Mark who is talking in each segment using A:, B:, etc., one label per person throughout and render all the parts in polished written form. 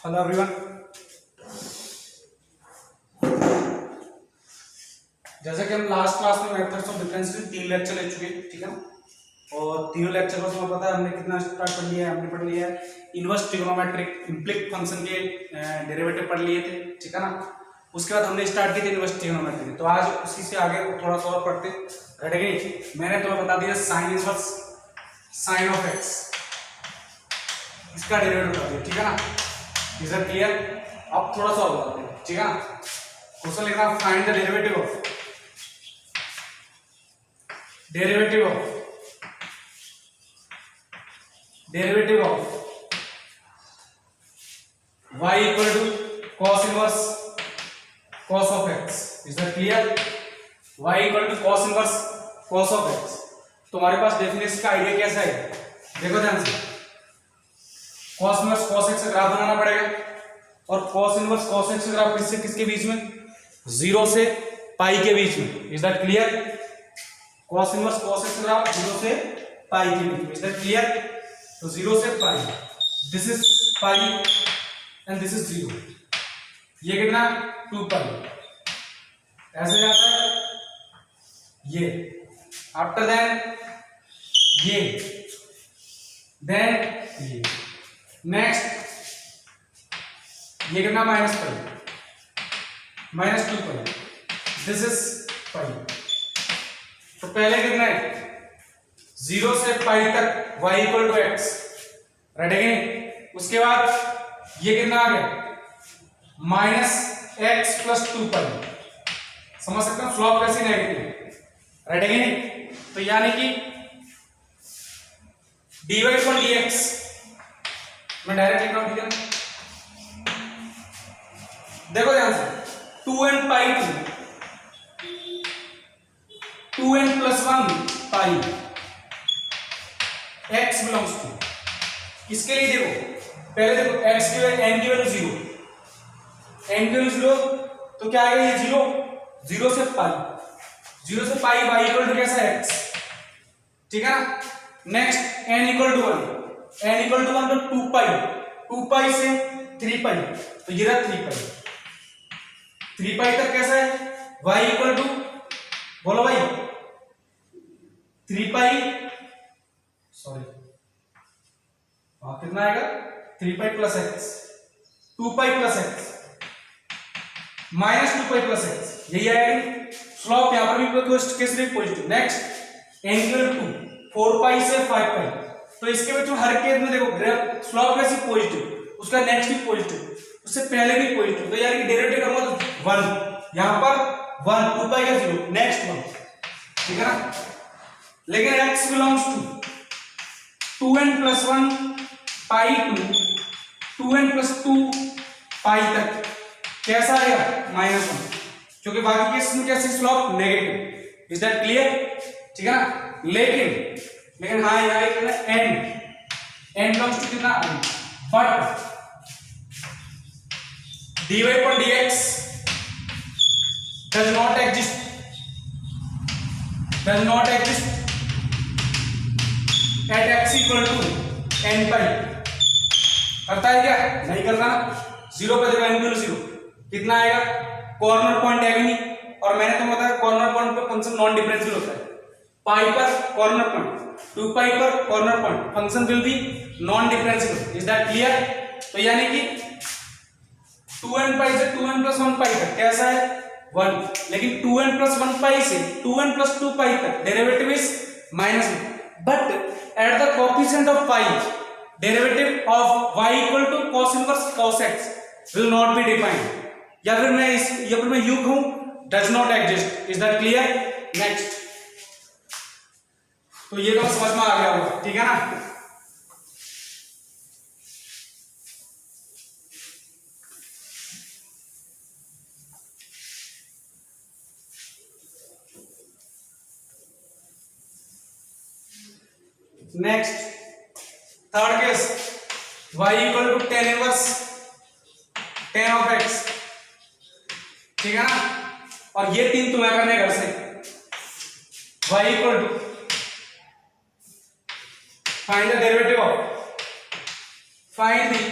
A: Hello everyone. जैसा कि हम लास्ट क्लास में मेथड्स ऑफ डिफरेंशिएशन 3 लेक्चर ले चुके हैं, ठीक है। और तीनों लेक्चर में पता है हमने कितना स्टार्ट कर लिया है। हमने पढ़ लिया है इनवर्स ट्रिग्नोमेट्रिक इम्प्लिक फंक्शन के डेरिवेटिव पढ़ लिए थे, ठीक है ना। उसके बाद हमने स्टार्ट की थी इनवर्स ट्रिग्नोमेट्री। तो आज उसी से आगे थोड़ा सा और पढ़ते घट गई। मैंने तुम्हें बता दिया sine inverse sine of x, इसका डेरिवेटिव बता दिया, ठीक है ना। Is it clear? अब थोड़ा सा और बताते हैं, ठीक है ना। क्वेश्चन लिखना find the derivative of y equal to cos inverse cos of x. Is that clear? y equal to cos inverse cos of x. तुम्हारे पास डेफिनेशन का आइडिया कैसा है? देखो ध्यान से, cos इनवर्स cos x का ग्राफ बनाना पड़ेगा और cos इनवर्स cos x का ग्राफ किससे किसके बीच में? 0 से पाई के बीच में। Is that clear? cos inverse cos x का ग्राफ 0 से पाई के बीच में। Is that clear? तो 0 से pi, this is pi and this is 0। ये कितना? 2 पाई। ऐसे जाता है ये, आफ्टर देन ये, देन ये, नेक्स्ट ये कितना? Minus pi, minus 2 pi, this is pi. तो पहले कितना है? 0 से पाई तक y equal to x, right. उसके बाद ये कितना आ गया? माइनस एक्स प्लस 2 पाई। समझ सकते हो स्लोप कैसी नेगेटिव, राइट। तो यानी कि dy अपॉन dx मैं डायरेक्ट लिख रहा हूं, ठीक है। देखो ध्यान से, 2n pi 2n plus 1 pi x belongs to, इसके लिए देखो पहले देखो x की वैल्यू n की वैल्यू 0, n की वैल्यू 0, तो क्या आएगा? ये 0, 0 से पाई, 0 से पाई y इक्वल टू कैसा है? x, ठीक है ना। Next n equal to 1, n equal to 1 तो 2 पाई, 2 पाई से 3 पाई, तो ये रहा 3 पाई। 3 पाई तक कैसा है? y इक्वल टू, बोलो भाई, 3 पाई, सॉरी कितना आएगा? 3 pi plus X, 2 pi plus X, minus 2 pi plus X, यही आएगा। स्लोप यहां पर भी कैसे positive. Next n equal to 4 pi से 5 पाई, तो इसके बच्चों हर केस में देखो स्लोप कैसे पॉजिटिव, उसका नेक्स्ट भी पॉजिटिव, उससे पहले भी पॉजिटिव। तो यार कि डेरिवेटिव करूंगा तो 1, यहां पर 1, 2 पाई का 0, नेक्स्ट 1, ठीक है ना। लेकिन x belongs to 2n plus 1 pi to 2n plus 2 pi तक कैसा आएगा? माइनस 1, क्योंकि बाकी केस में कैसे slope negative. Is that clear? ठीक है ना। लेकिन हाँ यहाँ कितना n बिलोंग्स टू कितना? बट dy पर dx does not exist at x equal to n पाई। करता है क्या? नहीं करता ना। 0 पे देखो n की 0 कितना आएगा? कॉर्नर पॉइंट आएगा नहीं, और मैंने तो बताया कॉर्नर पॉइंट पे फंक्शन नॉन डिफरेंशियल होता है। पाई पर कॉर्नर पॉइंट, 2 पाई पर corner point, function will be non differential. Is that clear? तो यानी कि 2n पाई से 2n प्लस 1 पाई तक कैसा है? 1। लेकिन 2n प्लस 1 पाई से 2n प्लस 2 पाई तक derivative is minus 1। But at the coefficient of pi, derivative of y equal to cos inverse cos x will not be defined. या फिर मैं यूं कहूं, does not exist. Is that clear? Next, तो ये तो समझ में आ गया होगा, ठीक है ना। Next third case, y equal to tan inverse tan of x, ठीक है ना। और ये 3 तुम्हें करने घर से, y equal to find the derivative of find the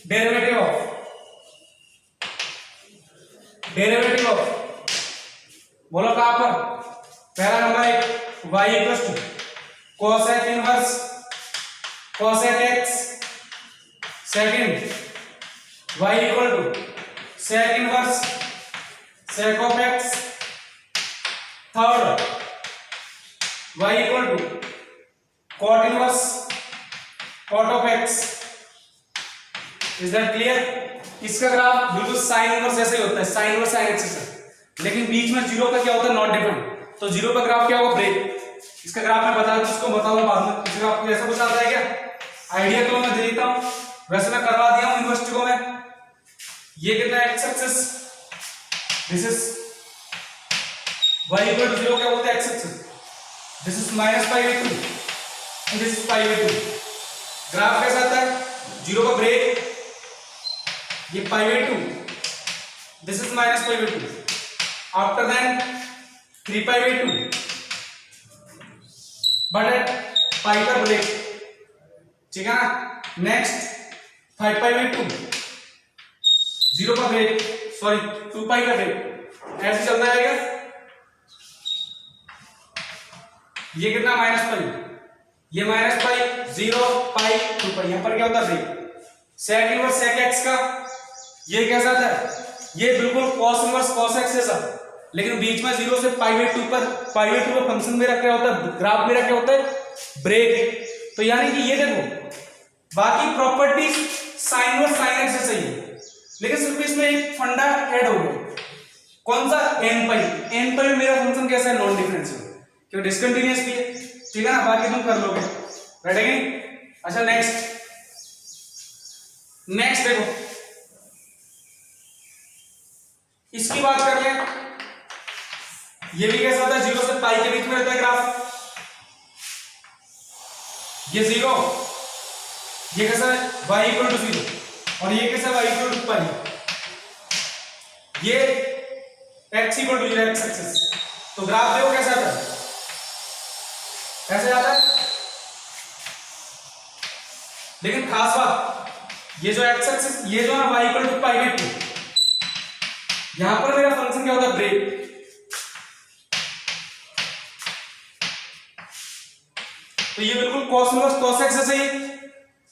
A: derivative of बोलो कहां पर, पहला नंबर है y equals to cosec inverse cosec x, second y equal to sec inverse sec of x, third y equal to cot inverse cot of x। Is that clear? इसका graph बिल्कुल sine inverse ऐसे ही होता है, sine inverse sine axis है, लेकिन बीच में zero का क्या होता है, नॉट डिफाइंड। तो जीरो का ग्राफ क्या होगा, ब्रेक। इसका ग्राफ मैं बता दूं, इसको बताऊंगा बाद में। इसका ग्राफ ऐसा कुछ आता है क्या, आइडिया तो मैं दे देता हूं, वैसे मैं करवा दिया हूं यूनिवर्सिटी को मैं। ये कितना है, x axis, this is y equal to 0 क्या बोलते हैं, x axis, this is -π/2 and this is π/2। Graph कैसा आता है, जीरो का ब्रेक, ये π/2, this is -π/2, after then 3π/2, but at pi का ब्रेक, ठीक है ना। नेक्स्ट 5π/2, 0 का ब्रेक, सॉरी 2π का ब्रेक, ऐसे चलता रहेगा। ये कितना -π, ये -π, 0 π 2π, यहां पर क्या होता है, break. Sec inverse sec X का ये कैसा था, ये बिल्कुल cos इनवर्स cos x जैसा, लेकिन बीच में 0 से π/2 पर π/2 पर फंक्शन मेरा क्या होता है, ग्राफ मेरा क्या होता है, ब्रेक। तो यानी कि ये देखो बाकी properties sine inverse sine x जैसा ही है, लेकिन सिर्फ इसमें एक फंडा ऐड हो गया, कौन सा, n π में मेरा फंक्शन कैसा है, नॉन डिफरेंशियल, क्यों डिसकंटीन्यूअस भी है, ठीक है ना। बाकी तुम कर लोगे, बैठेंगे। अच्छा नेक्स्ट देखो, इसकी बात कर ले, ये भी कैसा होता है, 0 से पाई के बीच में रहता है ग्राफ, ये 0, ये कैसा है, y इक्वल टू 0, और ये कैसा, y इक्वल टू पाई, ये x equal to 0 X axis. तो ग्राफ देखो कैसा आता है, ऐसे आता है, लेकिन खास बात, ये जो एक्स एक्सिस, ये जो है y इक्वल टू π/2, यहां पर मेरा फंक्शन क्या होता है, ब्रेक। तो ये बिल्कुल cos इनवर्स cos x जैसा ही है,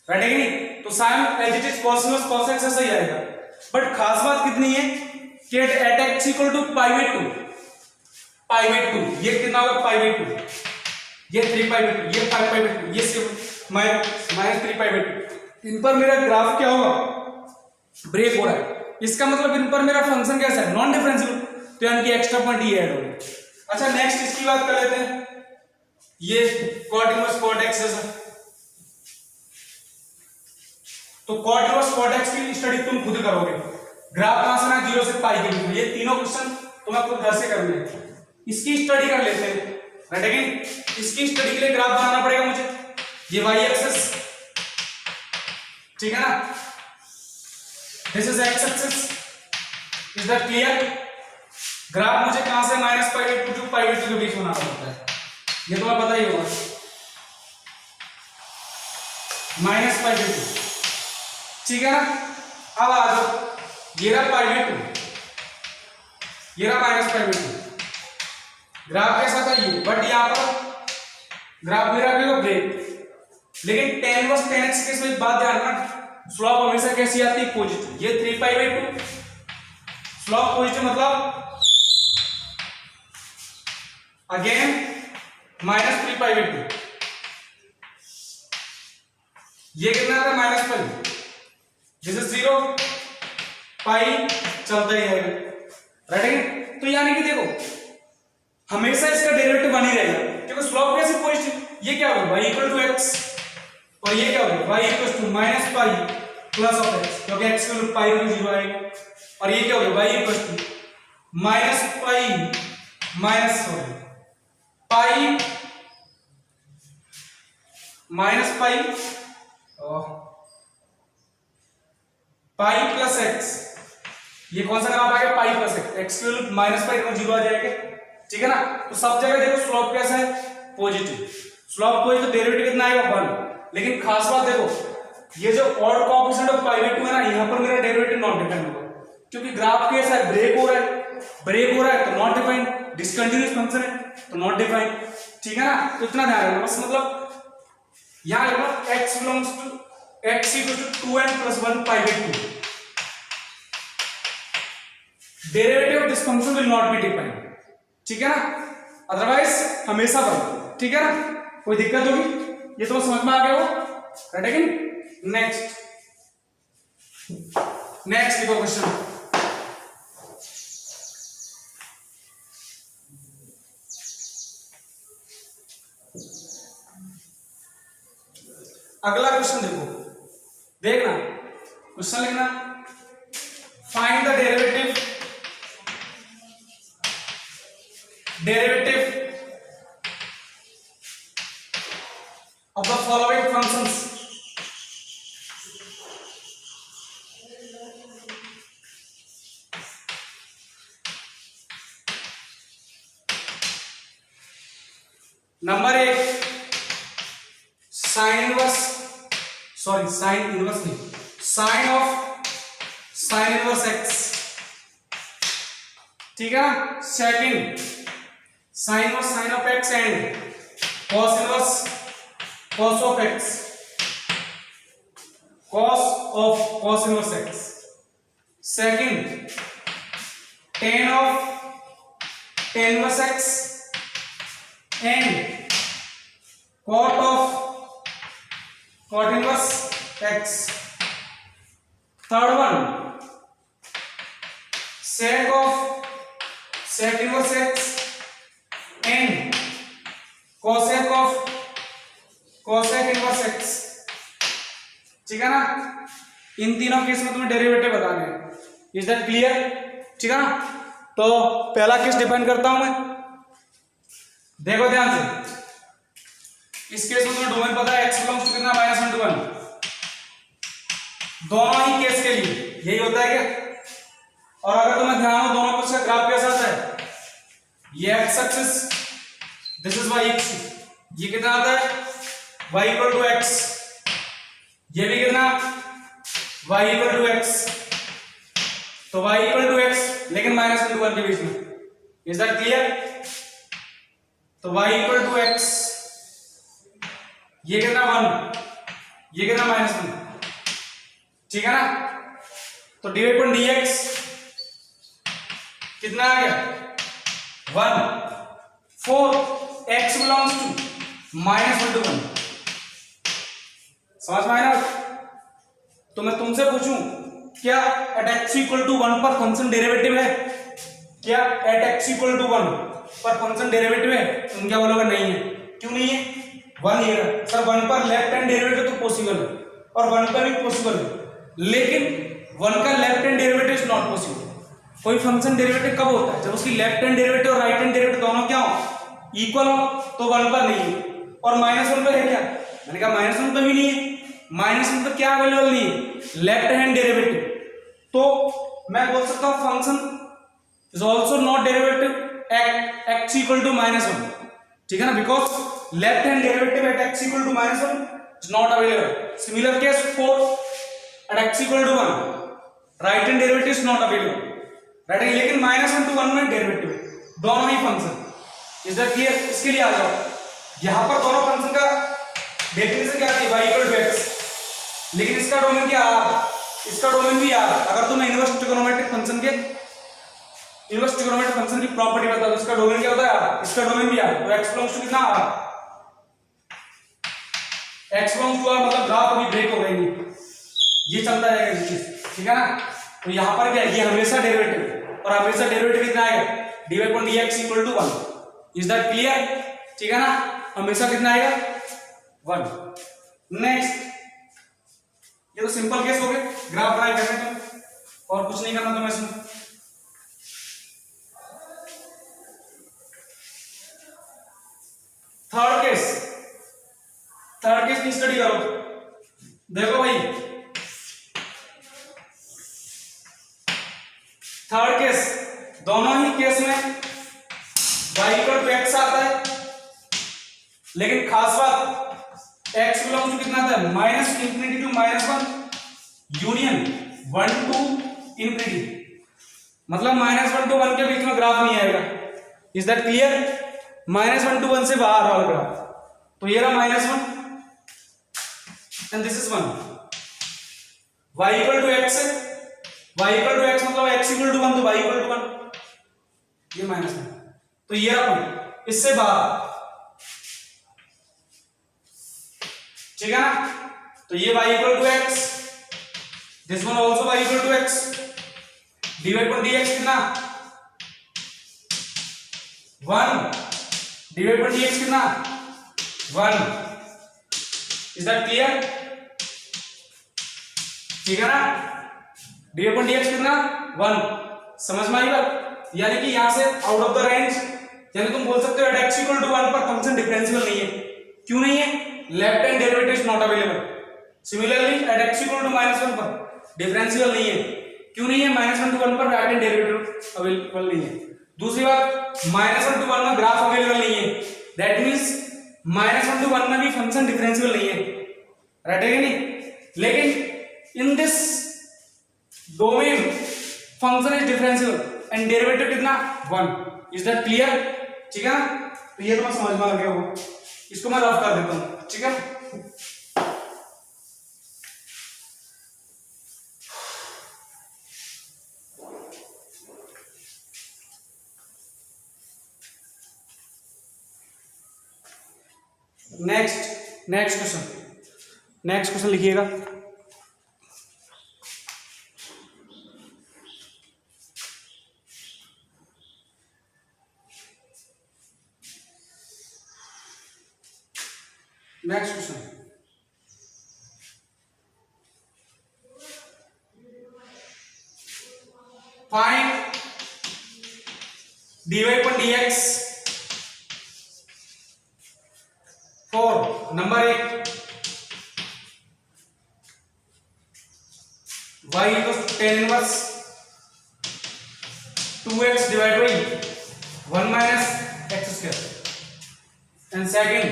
A: राइट है कि नहीं। तो sine as it is cos inverse cos x जैसा ही आएगा, बट खास बात कितनी है कि एट x इक्वल टू π/2, ये कितना होगा, π/2, ये 3π/2, ये 5π/2, ये सिर्फ -3π/2। इन पर मेरा ग्राफ क्या होगा, ब्रेक हो रहा है, इसका मतलब इन पर मेरा फंक्शन कैसा है, नॉन डिफरेंशियल, तो यानी कि एक्स्ट्रा पॉइंट ये ऐड होगा। अच्छा नेक्स्ट इसकी बात कर लेते हैं, ये cot इनवर्स cot x जैसा। तो cot इनवर्स cot x की स्टडी तुम खुद करोगे, ग्राफ कहां से ना, 0 से पाई के बीच में, ये तीनों क्वेश्चन तुम्हें खुद घर से करने हैं। इसकी स्टडी कर लेते हैं, राइट है कि इसकी स्टडी के लिए ग्राफ बनाना पड़ेगा मुझे, ये y एक्सिस, ठीक है ना, this is x axis, is that clear. Graph मुझे कहां से, -π/2 टू π/2 के बीच बनाना पड़ता है, ये तुम्हें पता ही होगा, -π/2, ठीक है ना। अब आ जाओ, ये रहा π/2, ये रहा -π/2, ग्राफ कैसा था ये, बट यहां पर ग्राफ मेरा क्या, ब्रेक। लेकिन tan इनवर्स tan x के इसमें बात ध्यान रखना, स्लोप हमेशा कैसी आती है, पॉजिटिव। ये 3π/2 स्लोप पॉजिटिव, मतलब अगेन -3π/2, ये कितना था, -π, दिस इज 0, पाई चलता ही रहेगा, राइट। तो यानी कि देखो हमेशा इसका डेरिवेटिव बन ही रहेगा, क्योंकि स्लोप कैसी पॉजिटिव, ये क्या होगा, y इक्वल टू x, और ये क्या होगा, y equal to -π plus of x, क्योंकि x इक्वल टू पाई में 0 आएगा, और ये क्या होगा, y equal to -π pi -π pi plus x, ये कौन सा ग्राफ आ गया, पाई प्लस x, x की वैल्यू -π को 0 आ जाएगा, ठीक है ना। तो सब जगह देखो स्लोप कैसा है, पॉजिटिव, स्लोप पॉजिटिव, तो डेरिवेटिव कितना आएगा, 1। लेकिन खास बात देखो, ये जो odd coefficient of pi by 2 है ना, यहाँ पर मेरा डेरिवेटिव नॉट डिफाइंड होगा, क्योंकि ग्राफ कैसा है, ब्रेक हो रहा है तो नॉट डिफाइंड, डिसकंटिन्यूअस फंक्शन है तो नॉट डिफाइंड, ठीक है ना। तो इतना ध्यान रखना बस, मतलब यहाँ लिखना x belongs to x equal to 2n plus 1 pi by 2, derivative of this function will not be defined, ठीक है ना, अदरवाइज हमेशा बन, ठीक है ना, कोई दिक्कत होगी, ये तो समझ में आ गया हो, राइट है कि नेक्स्ट लिखो क्वेश्चन। अगला क्वेश्चन देखना, क्वेश्चन लिखना, find the derivative of the following functions. Number 1 sine inverse x, ठीक है ना। Second sine of x and cos of x, cos inverse x. Second, tan inverse x and cot inverse x. Third one, sec inverse x and cosec inverse x, ठीक है ना। इन तीनों case में तुम्हें derivative बताने हैं, इज दैट क्लियर, ठीक है ना। तो पहला केस डिफाइन करता हूं मैं, देखो ध्यान से, इस केस में तुम्हें डोमेन पता है, x बिलोंग्स टू कितना -1 to 1, दोनों ही केस के लिए यही होता है क्या। और अगर तुम्हें ध्यान हो दोनों का ग्राफ कैसा आता है, ये x axis, this is y axis, ये कितना आता है y इक्वल टू x, ये भी कितना y इक्वल टू x, तो y इक्वल टू x लेकिन -1 to 1 के बीच में, इज दैट क्लियर। तो y इक्वल टू x, ये कितना 1, ये कितना -1, ठीक है ना। तो डिवाइड बाय dx कितना आ गया 1, 4 x बिलोंग्स टू -1 to 1, समझ में आया ना। तो मैं तुमसे पूछूं, क्या एट x इक्वल टू 1 पर फंक्शन डेरिवेटिव है, क्या एट x इक्वल टू 1 पर फंक्शन डेरिवेटिव है, तुम क्या बोलोगे नहीं है, क्यों नहीं है, 1 ही है सर, 1 पर लेफ्ट हैंड डेरिवेटिव तो पॉसिबल है और 1 पर भी पॉसिबल है, लेकिन 1 का left hand derivative is not possible. कोई फंक्शन डेरिवेटिव कब होता है, जब उसकी लेफ्ट हैंड डेरिवेटिव और राइट हैंड डेरिवेटिव दोनों क्या हो, इक्वल हो, तो 1 पर नहीं है, और -1 पर है क्या, मैंने कहा -1 पर भी नहीं है, -1 पर क्या अवेलेबल नहीं है, लेफ्ट हैंड डेरिवेटिव। तो मैं बोल सकता हूं function is also not derivative at x equal to -1, ठीक है ना, because left hand derivative at x equal to -1 is not available. Similar case for at x equal to 1, right hand derivative is not available, right है, लेकिन -1 to 1 में derivative है, दोनों ही function, is that clear. इसके लिए आ जाओ, यहां पर दोनों फंक्शन का डेफिनेशन क्या थी, y इक्वल टू x, लेकिन इसका डोमेन क्या आ, इसका डोमेन भी आ, अगर तुम्हें इनवर्स ट्रिगोनोमेट्रिक फंक्शन की प्रॉपर्टी बता दो, इसका डोमेन क्या होता है, इसका डोमेन भी आ, तो x बिलोंग्स टू कितना आ, x बिलोंग्स टू मतलब ग्राफ अभी ब्रेक हो गई, ये चलता रहेगा ये चीज, ठीक है ना। तो यहां पर क्या है, ये हमेशा डेरिवेटिव, और हमेशा डेरिवेटिव कितना आएगा, dy upon dx equal to 1, is that clear, ठीक है ना, हमेशा कितना आएगा 1। नेक्स्ट, ये तो सिंपल केस हो गए, ग्राफ ड्राइव करने तुम, और कुछ नहीं करना तुम्हें इसमें। थर्ड केस की स्टडी करो, देखो भाई, थर्ड केस, दोनों ही केस में y इक्वल टू x आता है, लेकिन खास बात x बिलोंग्स टू कितना था minus infinity to minus 1 union 1 to infinity, मतलब माइनस 1 टू 1 के बीच में ग्राफ नहीं आएगा। Is that clear? Minus 1 to 1 से बाहर वाला ग्राफ, तो ये रहा minus 1 and this is 1। y equal to x है, y इक्वल टू x मतलब x इक्वल टू 1 तो y इक्वल टू 1, ये माइनस 1, तो ये रहा पॉइंट इससे बाहर, ठीक है ना? तो ये y equal to x, this one also y equal to x, dy पर dx कितना 1, dy पर dx कितना 1। Is that clear? ठीक है ना? dy पर dx कितना 1, समझ में आई बात? यानी कि यहां से आउट ऑफ द रेंज, यानी तुम बोल सकते हो एट x इक्वल टू 1 पर फंक्शन डिफरेंशियल नहीं है। क्यों नहीं है? Left hand derivative is not available. Similarly at x equal to -1 पर डिफरेंशियल नहीं है। क्यों नहीं है? -1 टू 1 पर राइट हैंड डेरिवेटिव अवेलेबल नहीं है। दूसरी बात, -1 टू 1 में ग्राफ अवेलेबल नहीं है, दैट मींस -1 टू 1 में भी फंक्शन डिफरेंशियल नहीं है, राइट है कि नहीं? लेकिन in this domain function is differential and derivative कितना 1। Is that clear? ठीक है ना? तो ये तो मैं समझ में आ गया होगा, इसको मैं रफ कर देता हूं, ठीक है? नेक्स्ट क्वेश्चन लिखिएगा। नेक्स्ट क्वेश्चन, फाइंड dy पर dx for number 1 y equal to tan inverse 2x divide by 1 minus x square, and second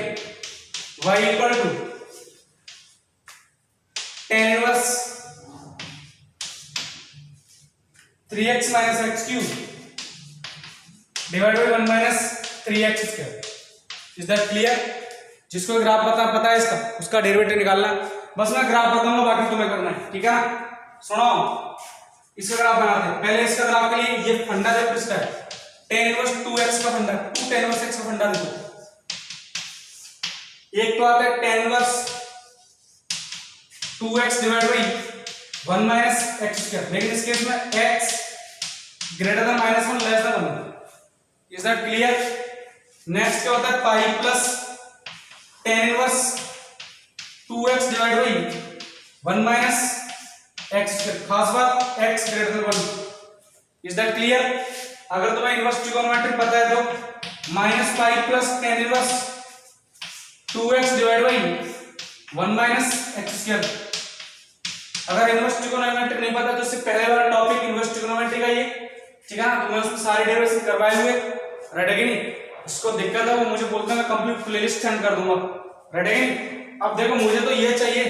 A: y equal to tan inverse 3x minus x cube divide by 1 minus 3x square. Is that clear? जिसको graph पता है इसका, उसका derivative निकालना। बस मैं graph बताऊंगा, बाकी तुम्हें करना है, ठीक है ना? सुनो, इसका ग्राफ बनाते हैं। पहले इसका ग्राफ के लिए ये फंडा देखो इसका है, tan इनवर्स 2x का फंडा, 2 tan इनवर्स x का फंडा देखो। एक तो आता है tan inverse 2x divide by 1 minus x square, लेकिन इस केस में x greater than -1 less than 1। Is that clear? Next क्या होता है pi plus tan inverse 2x divide by 1 minus x square. खास बात x greater than 1। Is that clear? अगर तुम्हें इनवर्स ट्रिगोनोमेट्री पता है तो minus pi plus tan inverse 2x divide by 1 minus x square. अगर इनवर्स ट्रिगोनोमेट्री नहीं पता तो इससे पहले वाला टॉपिक इनवर्स ट्रिगोनोमेट्री का ये, ठीक है ना? तो मैं उसमें सारे डेरिवेशन करवाए हुए, राइट है कि नहीं? इसको दिक्कत है वो मुझे बोलता है, मैं कंप्लीट प्लेलिस्ट सेंड कर दूंगा, राइट है कि नहीं? अब देखो मुझे तो ये चाहिए,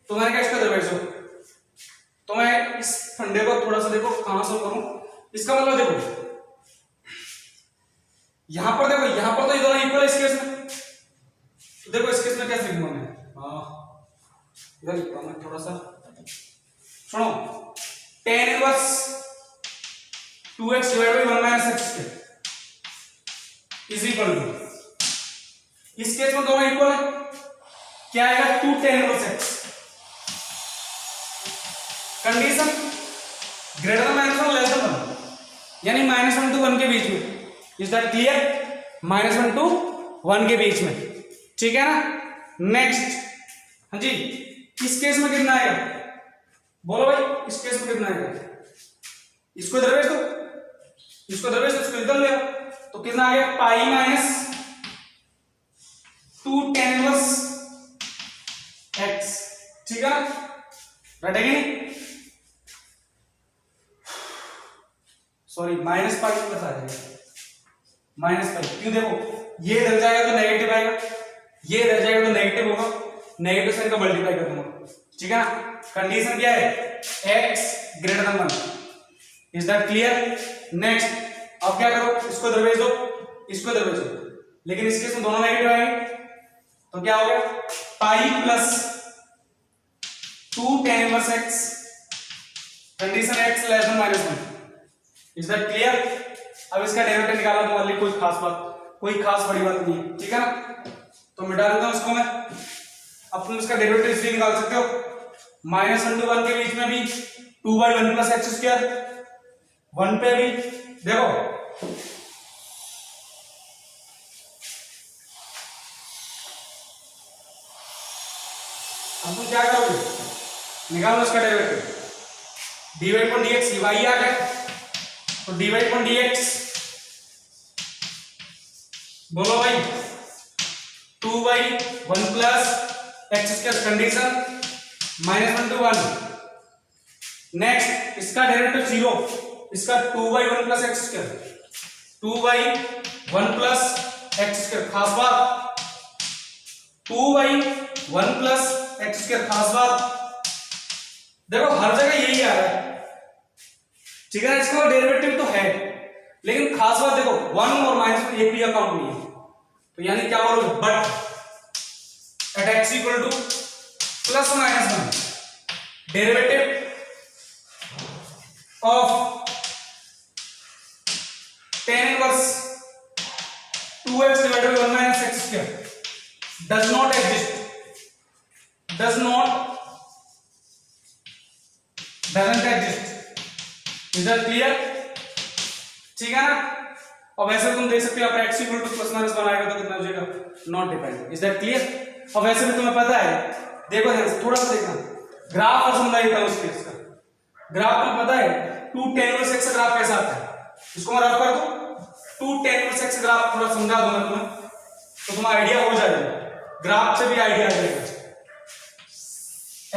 A: तो मैंने क्या इसका दरवेशो, तो मैं इस फंडे को थोड़ा सा देखो कहां से करूं। इसका मतलब देखो यहां पर, देखो यहां पर तो ये दोनों इक्वल है इस केस में, तो देखो इस केस में कैसे लिखूंगा मैं, इधर लिखता हूं मैं थोड़ा सा, सुनो, tan inverse 2x divide by 1 minus x square is equal to, इस केस में दोनों इक्वल है, क्या आएगा 2 tan inverse x। Condition greater than -1 less than 1, यानी -1 टू 1 के बीच में। Is that clear? -1 टू 1 के बीच में, ठीक है ना? नेक्स्ट, हाँ जी, इस केस में कितना आएगा बोलो भाई, इस केस में कितना आएगा? इसको दरवेश दो, इसको दरवेश दो, इसको इधर ले आओ, तो कितना आ गया पाई माइनस 2 tan इनवर्स x, ठीक है? राइट है कि नहीं? सॉरी, माइनस पाई प्लस आ जाएगा, माइनस पाई। क्यों? देखो ये इधर जाएगा तो नेगेटिव आएगा, ये इधर जाएगा तो नेगेटिव होगा, नेगेटिव साइन का मल्टीप्लाई कर दूंगा, ठीक है ना। कंडीशन क्या है, x greater than 1, is that clear. Next अब क्या करो, इसको दरवेज दो, इसको दरवेज दो, लेकिन इस केस में दोनों नेगेटिव आएंगे तो क्या हो गया, pi plus 2 tan inverse x, condition x less than -1, is that clear. अब इसका डेरिवेटिव निकालना तुम्हारे लिए कोई खास बड़ी बात नहीं है, ठीक है ना। तो मिटा देता हूं इसको मैं। अब तुम इसका डेरिवेटिव इसलिए निकाल सकते हो, -1 to 1 के बीच में भी 2/1 प्लस एक्स स्क्वायर, 1 पे भी देखो अब तुम क्या करोगे, निकालो इसका derivative, dy upon dx, y आ गया तो dy अपॉन dx, बोलो भाई 2/1 plus X square, condition -1 to 1। Next इसका डेरिवेटिव 0, इसका 2/1 plus X square, 2/1 plus X square, खास बात 2/1 प्लस एक्स स्क्वायर, खास बात देखो हर जगह यही आ रहा है, ठीक है। इसका डेरिवेटिव तो है लेकिन खास बात देखो 1 और माइनस में एक भी अकाउंट नहीं है, तो यानी क्या बोलोगे, but at x equal to plus -1 derivative of tan inverse 2x divided by 1 minus x square does not exist, doesn't exist, is that clear, ठीक है ना। अब ऐसे तुम देख सकते हो आप x equal to plus minus बनाएगा तो कितना हो जाएगा, not dependent, is that clear. अब वैसे भी तुम्हें पता है, देखो ध्यान से थोड़ा सा देखना, ग्राफ और समझा देता हूं इस केस का। ग्राफ में पता है 2 tan इनवर्स x ग्राफ कैसा आता है, इसको मैं रफ कर दूं, 2 tan इनवर्स x ग्राफ थोड़ा समझा दूंगा तुम्हें तो तुम्हें आइडिया हो जाएगा, ग्राफ से भी आइडिया आ जाएगा।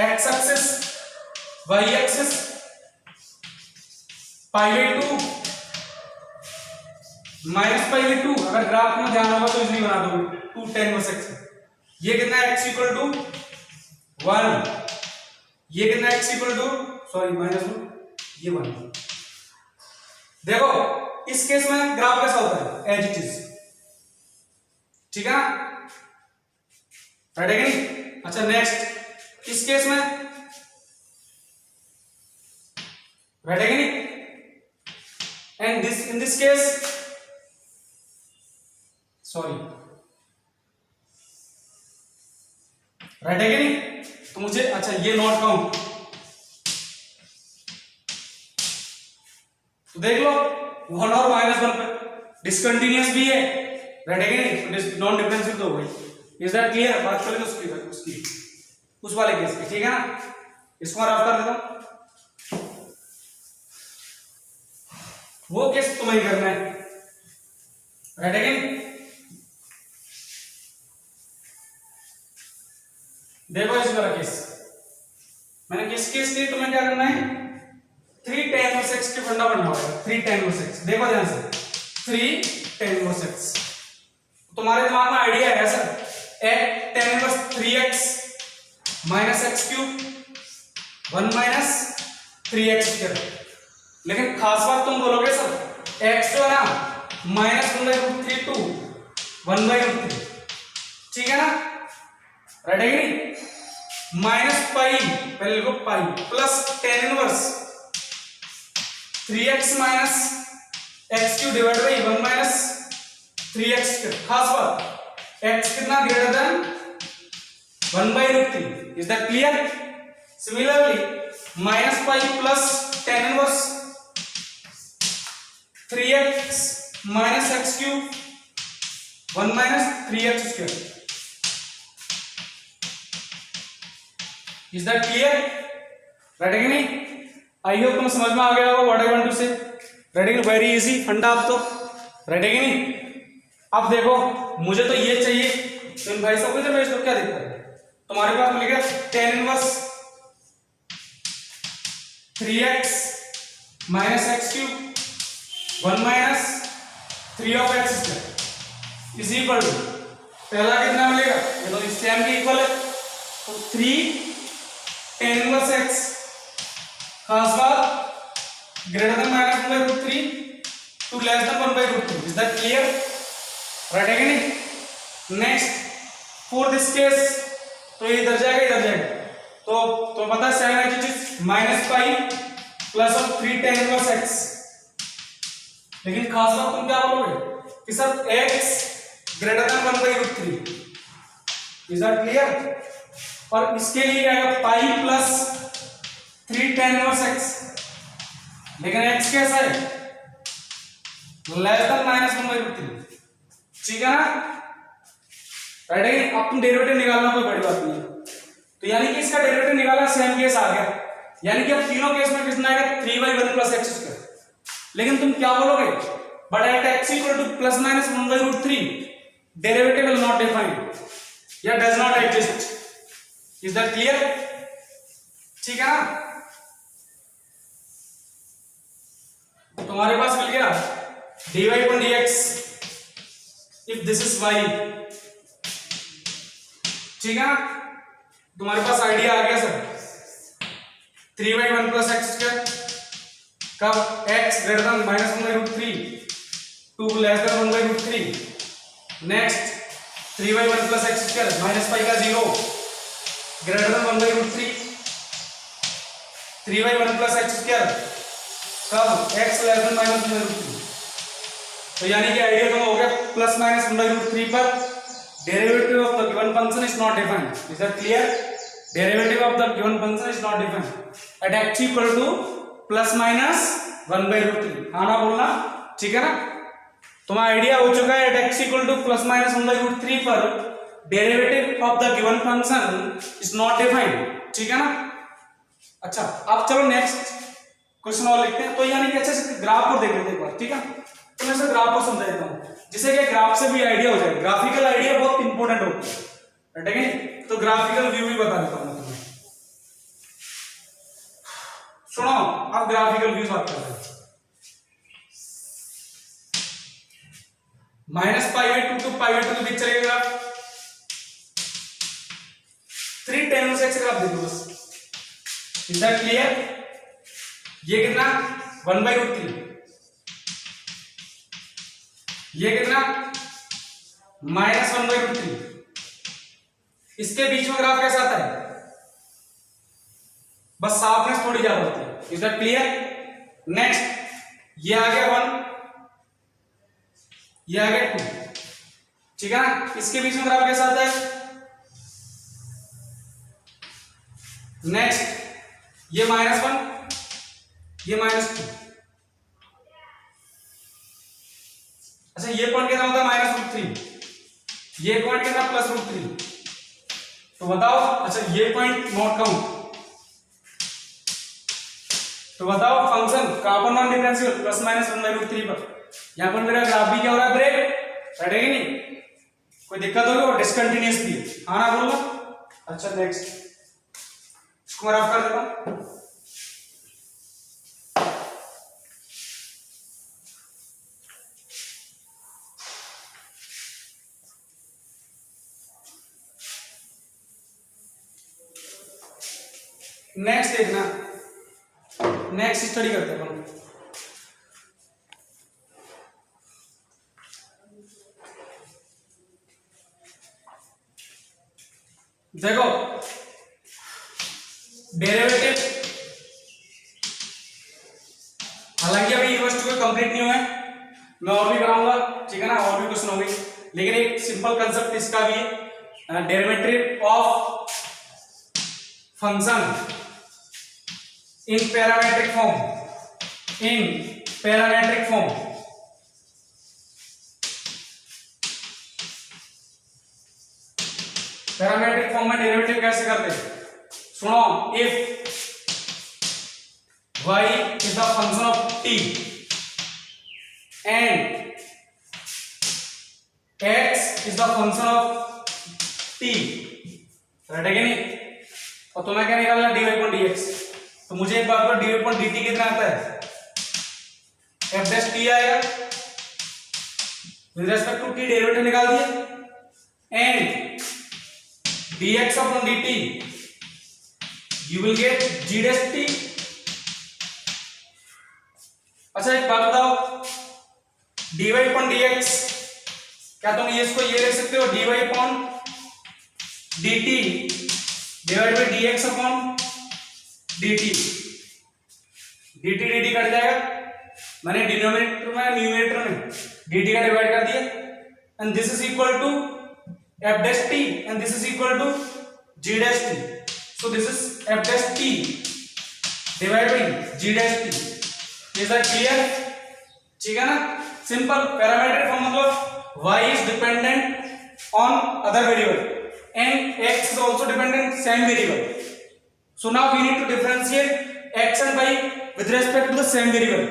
A: x एक्सिस, y एक्सिस, π/2 -π/2, अगर ग्राफ में ध्यान होगा तो इजीली बना दोगे, 2 tan इनवर्स x, ये कितना है x इक्वल टू 1, ये कितना x इक्वल टू सॉरी -1, ये 1। देखो इस केस में ग्राफ कैसा होता है, एज इट इज, ठीक है, राइट है कि नहीं। अच्छा नेक्स्ट इस केस में राइट है कि नहीं, and this in this case sorry right है कि नहीं, तो मुझे अच्छा ये नॉट काउंट, तो देख लो 1 और -1 पे डिसकंटिन्यूअस भी है, राइट है कि नहीं, नॉन डिफरेंशियल तो हो गई, इज दैट क्लियर। बात करें तो उसकी उस वाले केस की, ठीक है ना। इसको मैं रफ कर देता हूं, वो केस तुम्हें करना है, राइट है कि नहीं। देखो इस वाला केस मैंने किस केस लिए, तुम्हें क्या करना है, 3 tan इनवर्स x के फंडा बनना होगा, 3 tan इनवर्स x, देखो ध्यान से 3 tan इनवर्स x, तुम्हारे दिमाग में आइडिया है sir, tan inverse 3x minus x cube 1 minus 3x square, लेकिन खास बात तुम बोलोगे सर x जो है ना -1/√3 टू 1/√3, ठीक है ना, राइट है कि नहीं। -पाई पहले लिखो pi plus tan inverse 3x minus x cube divide by 1 minus 3x square, खास बात x कितना greater than 1/√3, is that clear. Similarly -pi plus tan inverse 3x minus x cube 1 minus 3x square, is that clear, right है कि नहीं। I hope तुम्हें समझ में आ गया होगा व्हाट आई वांट टू से, राइट है कि वेरी इजी फंडा आप तो, राइट है कि नहीं। अब देखो मुझे तो ये चाहिए, तो इन भाई साहब को इधर भेज दो, क्या दिक्कत है, तुम्हारे पास मिल गया tan inverse 3x minus x cube 1 minus 3 of x square is equal to, पहला कितना मिलेगा, ये तो इस सेम के इक्वल है, तो 3 tan inverse x, खास बात greater than minus 1 by root 3 to less than 1 by root 2. Is that clear? Right है कि नहीं? नेक्स्ट फॉर दिस केस तो ये इधर जाएगा इधर जाएगा, तो पता है sine x is minus pi plus of 3 tan inverse x. लेकिन खास बात तुम क्या बोलोगे कि sir x greater than 1 by root 3. Is that clear? और इसके लिए क्या आएगा pi plus 3 tan inverse x. लेकिन x कैसा है? Less than minus 1 by root 3. ठीक है ना? राइट है? अब तुम डेरिवेटिव निकालना कोई बड़ी बात नहीं है. तो यानी कि इसका डेरिवेटिव निकाला, सेम केस आ गया. यानी कि अब तीनों केस में कितना आएगा 3/1 प्लस एक्स स्क्वायर. लेकिन तुम क्या बोलोगे? But at x equal to plus minus 1 by root 3 derivative will not define या does not exist. Is that clear? ठीक है ना? तुम्हारे पास मिल गया dy upon dx if this is y. ठीक है ना? तुम्हारे पास आइडिया आ गया सर. 3/1 प्लस एक्स स्क्वायर कब x greater than minus 1 by root 3 to less than 1 by root 3. Next 3/1 plus X square minus pi का 0 greater than 1 by root 3. 3/1 plus X square कब x less than minus 1 by root 3. तो यानी कि idea तो हो गया plus minus 1 by root 3 पर derivative of the given function is not defined. Is that clear? Derivative of the given function is not defined at x equal to plus minus 1 by root 3. हाँ ना बोलना? ठीक है ना? तुम्हारा idea हो चुका है at x equal to plus minus 1 by root 3 पर derivative of the given function is not defined. ठीक है ना? अच्छा अब चलो नेक्स्ट क्वेश्चन और लिखते हैं. तो यानी कि अच्छे से ग्राफ को देख लेते हैं एक बार. ठीक है? तो मैं इसे ग्राफ को समझा देता हूं जिससे कि ग्राफ से भी आइडिया हो जाए. ग्राफिकल आइडिया बहुत इंपॉर्टेंट होता है. ठीक है? तो ग्राफिकल व्यू भी बता देता हूं तुम्हें. सुनो अब ग्राफिकल व्यू बात करते हैं. Minus pi by 2 to pi by 2 के बीच चलेगा graph. 3 tan inverse x graph देखो बस. Is that clear? ये कितना 1 बाई रूट 3. ये कितना माइनस 1 बाई रूट 3. इसके बीच में ग्राफ कैसा आता है? बस साफनेस थोड़ी ज्यादा होती है. Is that clear? नेक्स्ट ये आ गया 1, ये आ गया 2. ठीक है ना? इसके बीच में ग्राफ कैसा आता है? नेक्स्ट ये माइनस 1, ये माइनस 2. अच्छा ये पॉइंट कितना होता है माइनस रूट 3. ये पॉइंट कितना प्लस रूट 3. तो बताओ. अच्छा ये पॉइंट नॉट काउंट. तो बताओ फंक्शन कहां पर non differential plus minus 1 by root 3 पर. यहां पर मेरा ग्राफ भी क्या हो रहा है ब्रेक. राइट है कि नहीं? कोई दिक्कत होगी और डिसकंटिन्यूअस भी. हाँ ना बोलना? अच्छा नेक्स्ट इसको मैं रफ कर देता हूं. नेक्स्ट देखना, नेक्स्ट स्टडी करते हैं हम. देखो डेरिवेटिव हालांकि अभी यूनिवर्सिटी कोई कंप्लीट नहीं हुआ है, मैं और भी कराऊंगा. ठीक है ना? और भी क्वेश्चन होंगे. लेकिन एक सिंपल कंसेप्ट इसका भी है. Derivative of function in parametric form. Parametric form में डेरिवेटिव कैसे करते हैं? सुनो. If y is the function of t and x is the function of t. Right है कि नहीं? और तुम्हें क्या निकालना dy upon dx. तो मुझे एक बात पर dy upon dt कितना आता है? f dash t आएगा. With respect to t derivative निकाल दिया. And dx upon dt, you will get g dash t. अच्छा एक बात बताओ, dy upon dx, क्या तुम ये इसको ये लिख सकते हो, dy upon dt divide by dx upon dt, dt dt cut जाएगा, मैंने डिनोमिनेटर में न्यूमरेटर में dt का डिवाइड कर दिया, and this is equal to f dash t and this is equal to g dash t, so this is f dash t divided by g dash t. is that clear? ठीक है ना, simple parameter form मतलब y is dependent on other variable and x is also dependent same variable, so now we need to differentiate x and y with respect to the same variable.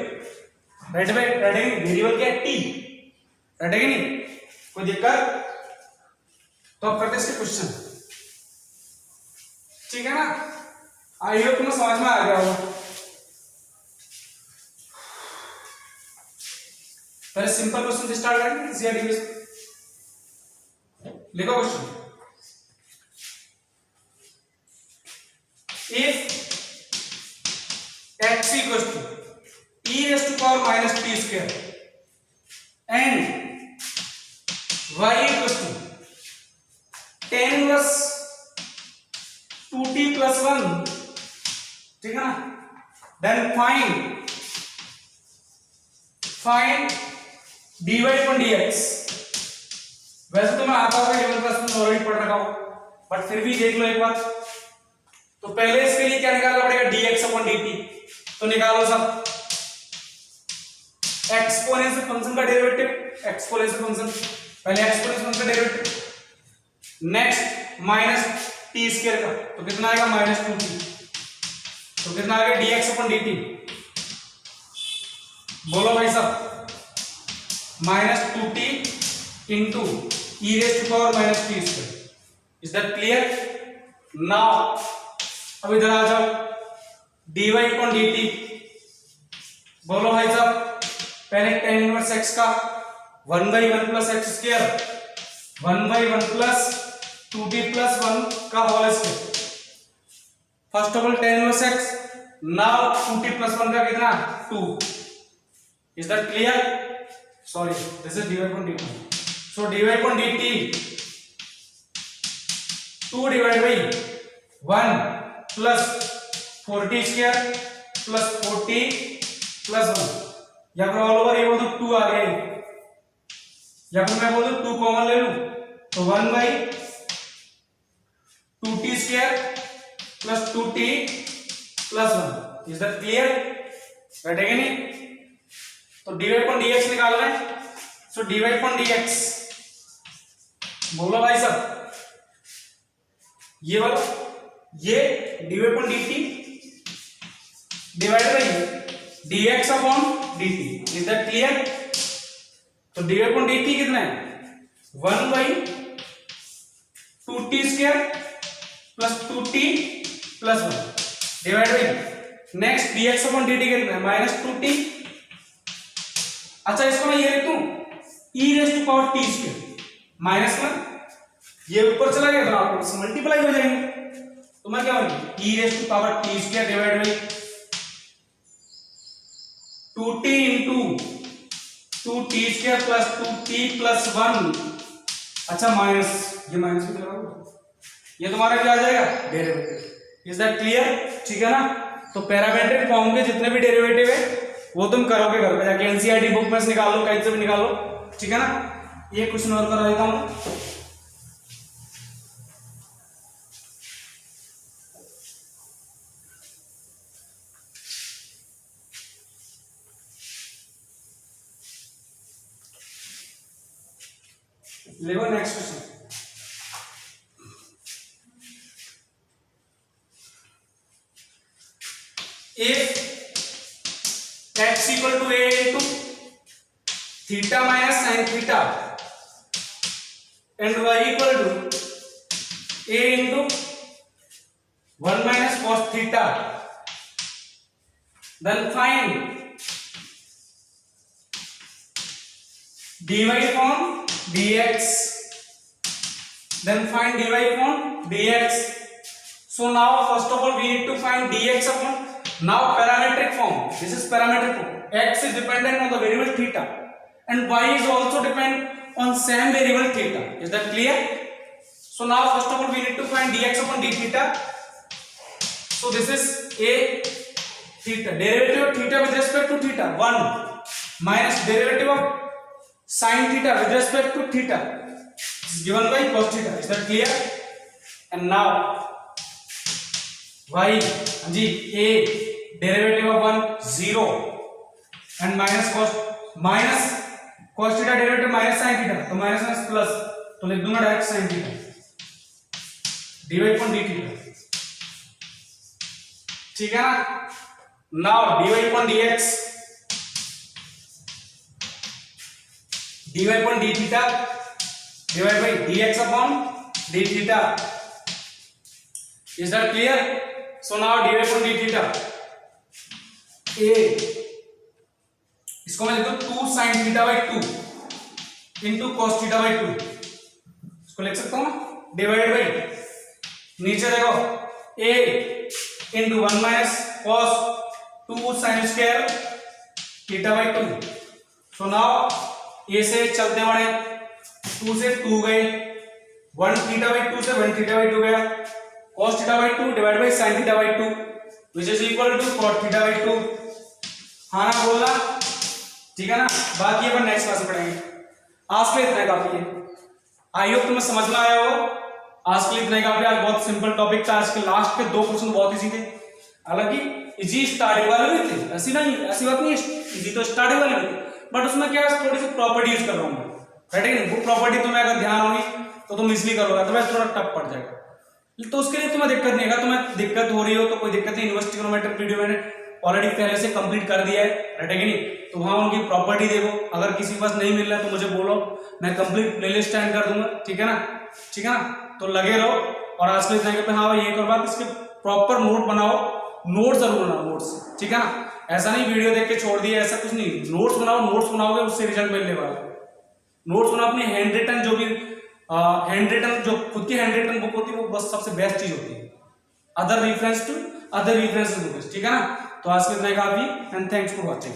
A: Right भाई, right variable क्या है t, right है कि नहीं, कोई दिक्कत? तो अब करते हैं इसके क्वेश्चन, ठीक है ना, आई होप तुम्हें समझ में आ गया होगा। पहले सिंपल क्वेश्चन से स्टार्ट करेंगे, सीआरडी में लिखो question, if x equals to e raised to power minus t square and y equals to tan inverse 2t plus 1, ठीक है ना, then find dy upon dx। वैसे तो मैं आता होगा लेवल क्लास में ऑलरेडी पढ़ रखा हूं, बट फिर भी देख लो एक बार, तो पहले इसके लिए क्या निकालना पड़ेगा, dx upon dt, तो निकालो सब, एक्सपोनेंशियल फंक्शन का डेरिवेटिव, एक्सपोनेंशियल फंक्शन, पहले एक्सपोनेंशियल फंक्शन का derivative, next minus T square का, तो कितना आएगा माइनस 2t, तो कितना आएगा dx upon dt, बोलो भाई साहब, minus 2t into e raised to power minus t square। Is that clear? Now अब इधर आ जाओ, dy upon dt, बोलो भाई साहब, पहले tan इनवर्स x का 1/1 plus x square 1/1 plus 2t plus 1 का whole square, first of all tan inverse x, now 2t plus 1 का कितना 2। Is that clear? Sorry, this is dy upon dt, so dy upon dt 2 divide by 1 plus 4t square plus 4t plus 1, या फिर all over ये बोल दो 2 आ गए, या फिर मैं बोल दूं 2 कॉमन ले लूं, तो 1 by 2t square plus 2t plus 1। Is that clear? Right है कि नहीं? तो dy upon dx निकालना है, सो dy upon dx, बोलो भाई साहब, ये वाला, ये dy upon dt divide by dx upon dt। Is that clear? तो dy upon dt कितना है, 1 by 2t square plus 2t plus 1 divide by next dx upon dt कितना है, माइनस 2t। अच्छा इसको मैं ये लिख दूं, e raised to power t square minus 1, ये ऊपर चला गया तो आपस में मल्टीप्लाई हो जाएंगे, तो मैं क्या बोलूं, e raised to power t square divide by 2t into 2t square plus 2t plus 1। अच्छा माइनस, ये माइनस भी लगाओ, ये तुम्हारा क्या आ जाएगा, डेरिवेटिव। Is that clear? ठीक है ना, तो पैरामीट्रिक फॉर्म के जितने भी डेरिवेटिव है वो तुम करोगे घर पे जाके, एनसीईआरटी बुक में से निकाल लो, कहीं से भी निकालो, ठीक है ना। ये क्वेश्चन और करा देता हूं, देखो next question, if x equal to a into theta minus sin theta and y equal to a into 1 minus cos theta, then find dy upon dx then find dy upon dx. So now first of all we need to find dx upon now parametric form. This is parametric form. X is dependent on the variable theta and y is also dependent on same variable theta. Is that clear? So now first of all we need to find dx upon d theta. So this is a theta, derivative of theta with respect to theta 1 minus derivative of sin theta with respect to theta is given by cos theta. Is that clear? And now y जी a derivative of 1 0 and minus cos theta derivative minus sin theta, तो minus minus plus, तो लिख दूंगा direct sin theta dy upon d theta. ठीक है ना? Now dy upon dx, dy upon d theta divided by dx upon d theta. Is that clear? So now dy upon d theta a, इसको मैं लिख दूं 2 sin theta by 2 into cos theta by 2. इसको लिख सकता हूं divide by, नीचे देखो a into 1 minus cos 2 sin square theta by 2. So now a से चलते बढ़े 2 से 2 गए, 1 theta by 2 से 1 theta by 2 गया, cos theta by 2 divided by sin theta by 2 which is equal to cot theta by 2. हाँ ना बोलना, ठीक है ना? बाकी अपन नेक्स्ट क्लास में पढ़ेंगे. आज के लिए इतना काफी है. आई होप तुम्हें समझ में आया हो. आज के लिए इतना काफी. आज बहुत सिंपल टॉपिक था. आज के लास्ट के 2 क्वेश्चन बहुत इजी थे. हालांकि इजी स्टार्टिंग वाले भी थे, ऐसी नहीं, ऐसी बात नहीं है. इजी तो स्टार्टिंग वाले भी थे, बट उसमें क्या है, थोड़ी सी प्रॉपर्टी यूज कर रहा हूँ मैं. राइट है? वो प्रॉपर्टी तुम्हें अगर ध्यान होगी तो तुम इजीली कर लोगे, अदरवाइज थोड़ा टफ पड़ जाएगा. तो उसके लिए तुम्हें दिक्कत नहीं है. तुम्हें दिक्कत हो रही हो तो कोई दिक्कत नहीं. यूनिवर्सिटी ट्रिग्नोमेट्रिक वीडियो मैंने ऑलरेडी पहले से कंप्लीट कर दिया है. राइट है कि नहीं? तो वहां उनकी प्रॉपर्टी देखो. अगर किसी के पास नहीं मिल रहा है तो मुझे बोलो, मैं कंप्लीट प्लेलिस्ट सेंड कर दूंगा. ठीक है ना? ठीक है ना? तो लगे रहो. और आज के इतना हाँ भाई, ये बात, इसके प्रॉपर नोट बनाओ. नोट जरूर बनाओ, नोट्स. ठीक है ना? ऐसा नहीं वीडियो देख के छोड़ दिया, ऐसा कुछ नहीं. नोट्स बनाओ. नोट्स बनाओगे उससे रिजल्ट मिलने वाला है. नोट्स बनाओ. अपनी हैंड रिटन जो भी हैंड रिटन, जो खुद की हैंड रिटन बुक होती है, वो बस सबसे बेस्ट चीज होती है. Other reference books. ठीक है ना? तो आज के इतना काफी. And thanks for watching.